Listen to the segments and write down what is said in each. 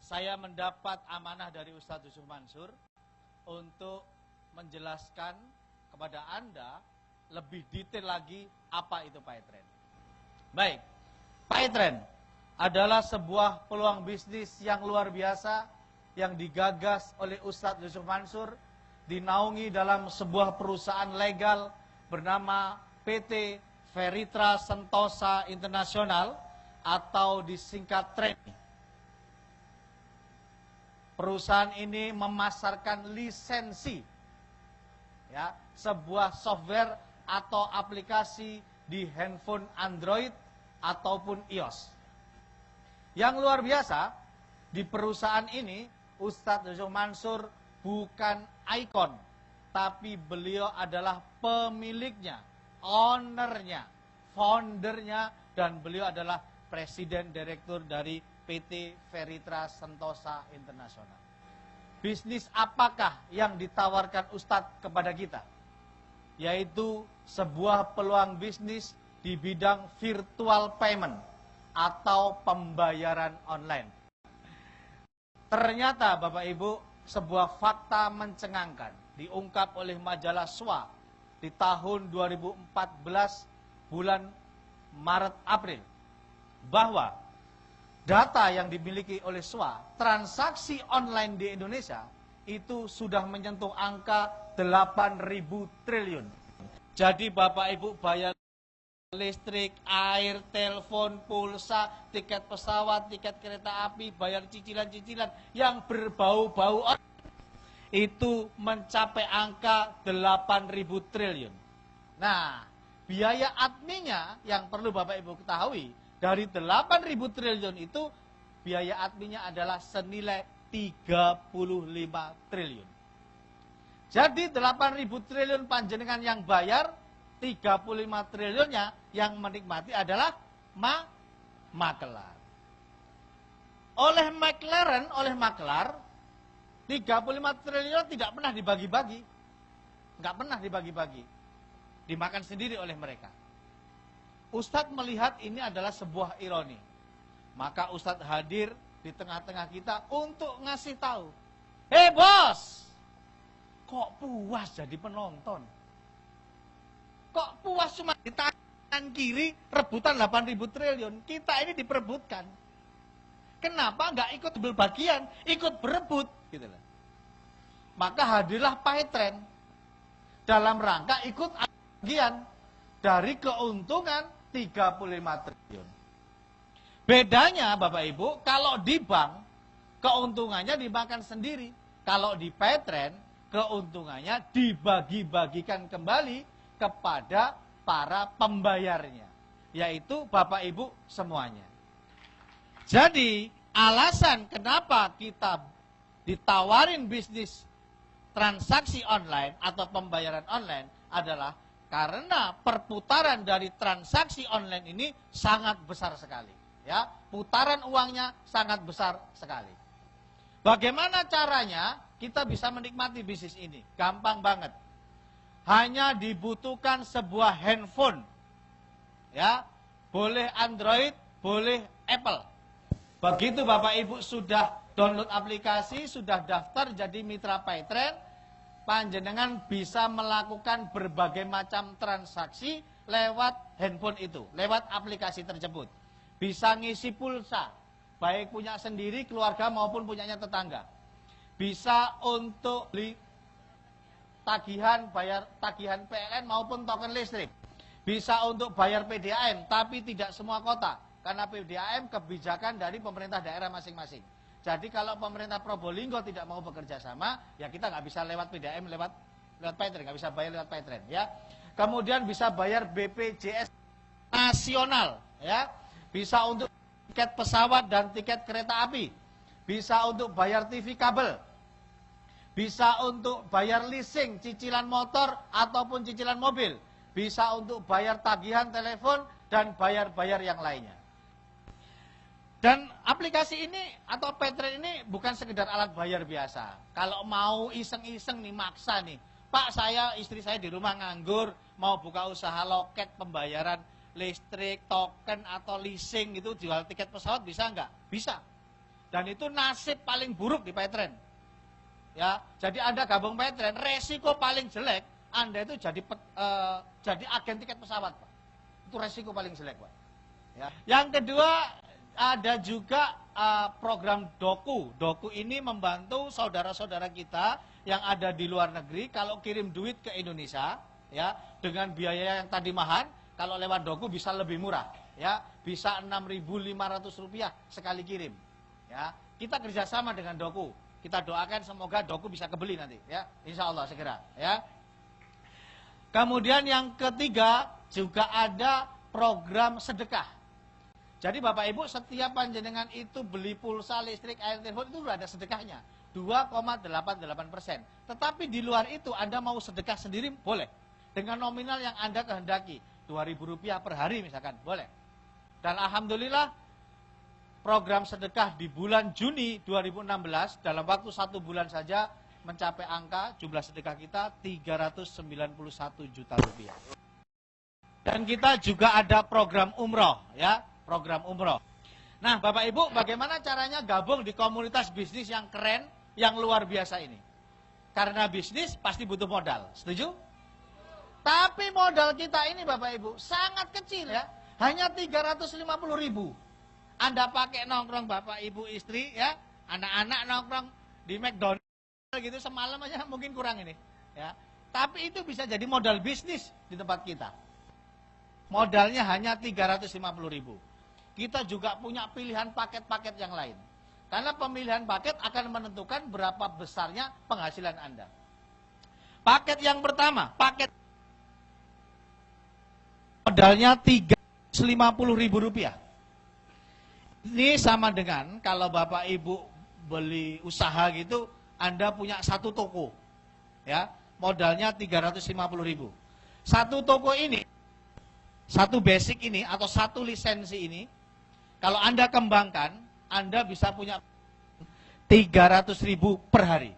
saya mendapat amanah dari Ustadz Yusuf Mansur untuk menjelaskan kepada Anda lebih detail lagi apa itu PayTrend. Baik, PayTrend adalah sebuah peluang bisnis yang luar biasa yang digagas oleh Ustadz Yusuf Mansur, dinaungi dalam sebuah perusahaan legal bernama PT Veritra Sentosa Internasional atau disingkat TRENI. Perusahaan ini memasarkan lisensi, ya, sebuah software atau aplikasi di handphone Android ataupun iOS. Yang luar biasa, di perusahaan ini Ustadz Yusuf Mansur bukan ikon, tapi beliau adalah pemiliknya, ownernya, foundernya, dan beliau adalah presiden direktur dari PT Veritra Sentosa Internasional. Bisnis apakah yang ditawarkan Ustadz kepada kita? Yaitu sebuah peluang bisnis di bidang virtual payment atau pembayaran online. Ternyata Bapak Ibu, sebuah fakta mencengangkan diungkap oleh majalah SWA di tahun 2014 bulan Maret April, bahwa data yang dimiliki oleh SWA, transaksi online di Indonesia itu sudah menyentuh angka 8.000 triliun. Jadi Bapak Ibu bayar listrik, air, telepon, pulsa, tiket pesawat, tiket kereta api, bayar cicilan-cicilan yang berbau-bau itu mencapai angka 8.000 triliun. Nah, biaya adminnya yang perlu Bapak Ibu ketahui, dari 8.000 triliun itu biaya adminnya adalah senilai 35 triliun. Jadi 8.000 triliun panjenengan yang bayar, 35 triliunnya yang menikmati adalah makelar. Oleh maklar, 35 triliun tidak pernah dibagi-bagi. Enggak pernah dibagi-bagi. Dimakan sendiri oleh mereka. Ustadz melihat ini adalah sebuah ironi. Maka Ustadz hadir di tengah-tengah kita untuk ngasih tahu. Hei bos, kok puas jadi penonton? Kok puas cuma di tangan kiri rebutan 8.000 triliun? Kita ini diperebutkan. Kenapa nggak ikut berbagian, ikut berebut? Gitu lah. Maka hadirlah PayTrend dalam rangka ikut bagian dari keuntungan 35 triliun. Bedanya Bapak Ibu, kalau di bank keuntungannya dimakan sendiri. Kalau di PayTrend keuntungannya dibagi-bagikan kembali kepada para pembayarnya, yaitu Bapak Ibu semuanya. Jadi alasan kenapa kita ditawarin bisnis transaksi online atau pembayaran online adalah karena perputaran dari transaksi online ini sangat besar sekali, ya. Putaran uangnya sangat besar sekali. Bagaimana caranya kita bisa menikmati bisnis ini? Gampang banget. Hanya dibutuhkan sebuah handphone, ya, boleh Android, boleh Apple. Begitu Bapak Ibu sudah download aplikasi, sudah daftar jadi mitra PayTrend, panjenengan bisa melakukan berbagai macam transaksi lewat handphone itu, lewat aplikasi tersebut. Bisa ngisi pulsa, baik punya sendiri, keluarga maupun punyanya tetangga. Bisa untuk beli tagihan, bayar tagihan PLN maupun token listrik. Bisa untuk bayar PDAM, tapi tidak semua kota. Karena PDAM kebijakan dari pemerintah daerah masing-masing. Jadi kalau pemerintah Probolinggo tidak mau bekerja sama, ya kita nggak bisa lewat PDAM, lewat PayTrend, nggak bisa bayar lewat PayTrend, ya. Kemudian bisa bayar BPJS nasional, ya. Bisa untuk tiket pesawat dan tiket kereta api. Bisa untuk bayar TV kabel. Bisa untuk bayar leasing, cicilan motor ataupun cicilan mobil. Bisa untuk bayar tagihan telepon dan bayar-bayar yang lainnya. Dan aplikasi ini atau PayTrend ini bukan sekedar alat bayar biasa. Kalau mau iseng-iseng nih, maksa nih, Pak, istri saya di rumah nganggur, mau buka usaha loket pembayaran listrik, token atau leasing gitu, jual tiket pesawat, bisa nggak? Bisa. Dan itu nasib paling buruk di Petren. Ya, jadi Anda gabung Petren, resiko paling jelek Anda itu jadi agen tiket pesawat, Pak. Itu resiko paling jelek, Pak. Ya. Yang kedua, ada juga program Doku. Doku ini membantu saudara-saudara kita yang ada di luar negeri kalau kirim duit ke Indonesia, ya, dengan biaya yang tadi mahal, kalau lewat Doku bisa lebih murah, ya, bisa Rp6.500 sekali kirim. Ya, kita kerjasama dengan Doku. Kita doakan semoga Doku bisa kebeli nanti, ya, insya Allah segera, ya. Kemudian yang ketiga juga ada program sedekah. Jadi Bapak Ibu, setiap panjenengan itu beli pulsa, listrik, air, telepon itu sudah ada sedekahnya, 2,88%. Tetapi di luar itu Anda mau sedekah sendiri boleh, dengan nominal yang Anda kehendaki, Rp2.000 per hari misalkan, boleh. Dan Alhamdulillah, program sedekah di bulan Juni 2016, dalam waktu 1 bulan saja, mencapai angka jumlah sedekah kita Rp391 juta. Dan kita juga ada program umroh, ya, program umroh. Nah, Bapak Ibu, bagaimana caranya gabung di komunitas bisnis yang keren, yang luar biasa ini? Karena bisnis pasti butuh modal, setuju? Tapi modal kita ini Bapak Ibu sangat kecil, ya, hanya 350.000. Anda pakai nongkrong Bapak Ibu istri, ya, anak-anak nongkrong di McDonald's gitu semalam aja mungkin kurang ini, ya. Tapi itu bisa jadi modal bisnis di tempat kita. Modalnya hanya 350.000. Kita juga punya pilihan paket-paket yang lain. Karena pemilihan paket akan menentukan berapa besarnya penghasilan Anda. Paket yang pertama, paket modalnya Rp350.000. Ini sama dengan kalau Bapak Ibu beli usaha gitu, Anda punya satu toko, ya, modalnya 350.000. Satu toko ini, satu basic ini atau satu lisensi ini, kalau Anda kembangkan, Anda bisa punya 300.000 per hari,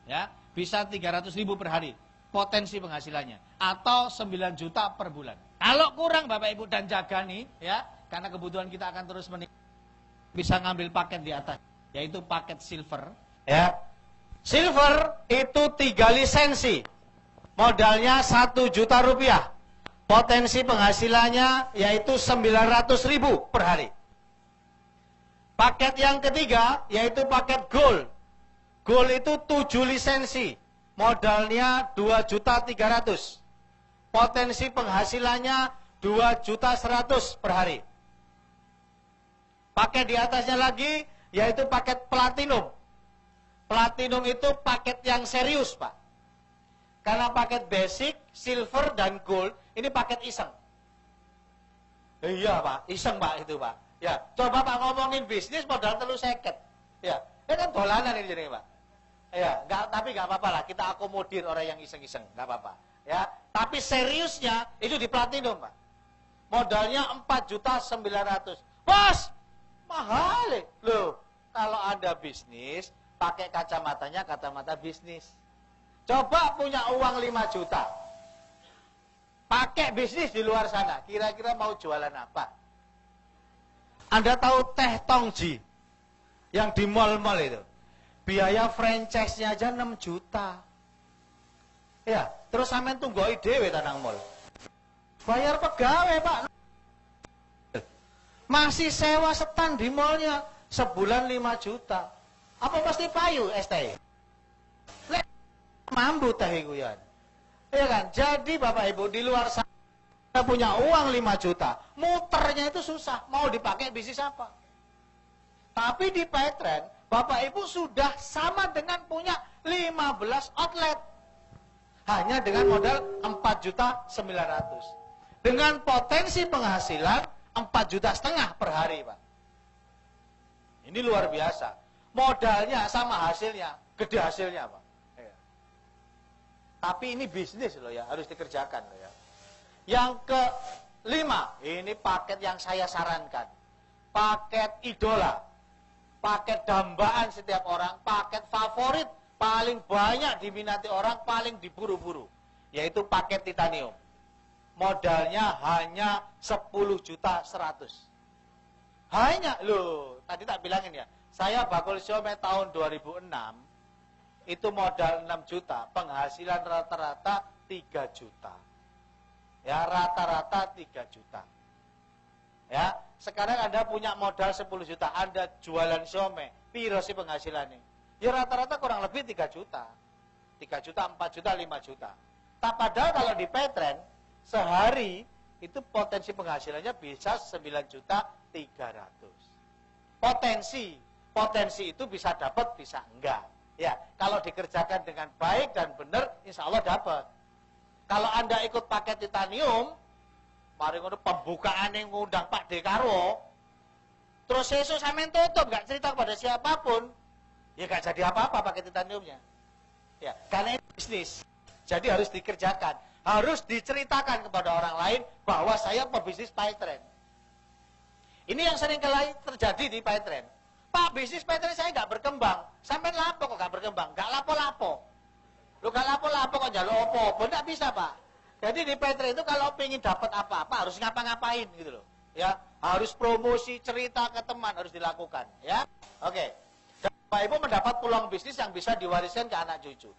ya, bisa 300.000 per hari potensi penghasilannya, atau 9 juta per bulan. Kalau kurang Bapak Ibu dan jaga nih, ya, karena kebutuhan kita akan terus meningkat, bisa ngambil paket di atas, yaitu paket silver, ya. Silver itu 3 lisensi, modalnya 1 juta rupiah, potensi penghasilannya yaitu 900.000 per hari. Paket yang ketiga yaitu paket gold. Gold itu 7 lisensi, modalnya 2.300.000, potensi penghasilannya 2.100.000 per hari. Paket di atasnya lagi yaitu paket platinum. Platinum itu paket yang serius, Pak. Karena paket basic, silver, dan gold ini paket iseng. Iya, Pak, iseng, Pak, itu, Pak. Ya, coba Pak ngomongin bisnis modal 350. Ya, ini kan dolanan ini jadi, Pak. Ya, tapi nggak apa-apa lah, kita akomodir orang yang iseng-iseng, nggak apa-apa. Ya, tapi seriusnya itu di platinum, Pak. Modalnya 4.900.000. Bos, mahal loh. Kalau Anda bisnis, pakai kacamatanya kacamata bisnis. Coba punya uang 5 juta. Pakai bisnis di luar sana. Kira-kira mau jualan apa? Anda tahu teh Tongji yang di mall-mall itu. Biaya franchise-nya aja 6 juta. Ya, terus sampean tunggoi dhewe tanang mall. Bayar pegawai, Pak. Masih sewa stand di mallnya sebulan 5 juta. Apa pasti payu STI? Mampu teh iku ya. Iya kan? Jadi Bapak Ibu di luar sana punya uang 5 juta, muternya itu susah. Mau dipakai bisnis apa? Tapi di Petren, Bapak Ibu sudah sama dengan punya 15 outlet. Hanya dengan modal 4.900.000. Dengan potensi penghasilan 4,5 juta per hari, Pak. Ini luar biasa. Modalnya sama hasilnya, gede hasilnya, Pak. Ya. Tapi ini bisnis loh ya, harus dikerjakan loh ya. Yang kelima, ini paket yang saya sarankan. Paket idola. Paket dambaan setiap orang, paket favorit, paling banyak diminati orang, paling diburu-buru. Yaitu paket titanium. Modalnya hanya 10.100.000. Banyak loh. Tadi tak bilangin ya. Saya bakul siomay tahun 2006 itu modal 6 juta, penghasilan rata-rata 3 juta. Ya, rata-rata 3 juta. Ya, sekarang Anda punya modal 10 juta, Anda jualan siomay, piro sih penghasilannya? Ya rata-rata kurang lebih 3 juta. 3 juta, 4 juta, 5 juta. Tak padahal kalau di Petren, sehari itu potensi penghasilannya bisa 9 juta 300. Potensi itu bisa dapat, bisa enggak. Ya, kalau dikerjakan dengan baik dan benar, insya Allah dapat. Kalau Anda ikut paket titanium, mari ngono pembukaan yang ngundang Pak Dekarwo, terus besok sampean tutup, gak cerita kepada siapapun, ya gak jadi apa-apa paket titaniumnya. Ya, karena ini bisnis. Jadi harus dikerjakan, harus diceritakan kepada orang lain bahwa saya pebisnis Petren. Ini yang sering kali terjadi di Petren. Pak, bisnis Petren saya nggak berkembang. Sampai lapo kok nggak berkembang? Nggak lapo-lapo. Lu nggak lapo-lapo kok jalur opo? Nggak bisa, Pak. Jadi di Petren itu kalau pengen dapat apa-apa harus ngapa-ngapain gitu loh. Ya, harus promosi, cerita ke teman harus dilakukan. Ya, oke. Dan Bapak Ibu mendapat peluang bisnis yang bisa diwariskan ke anak cucu.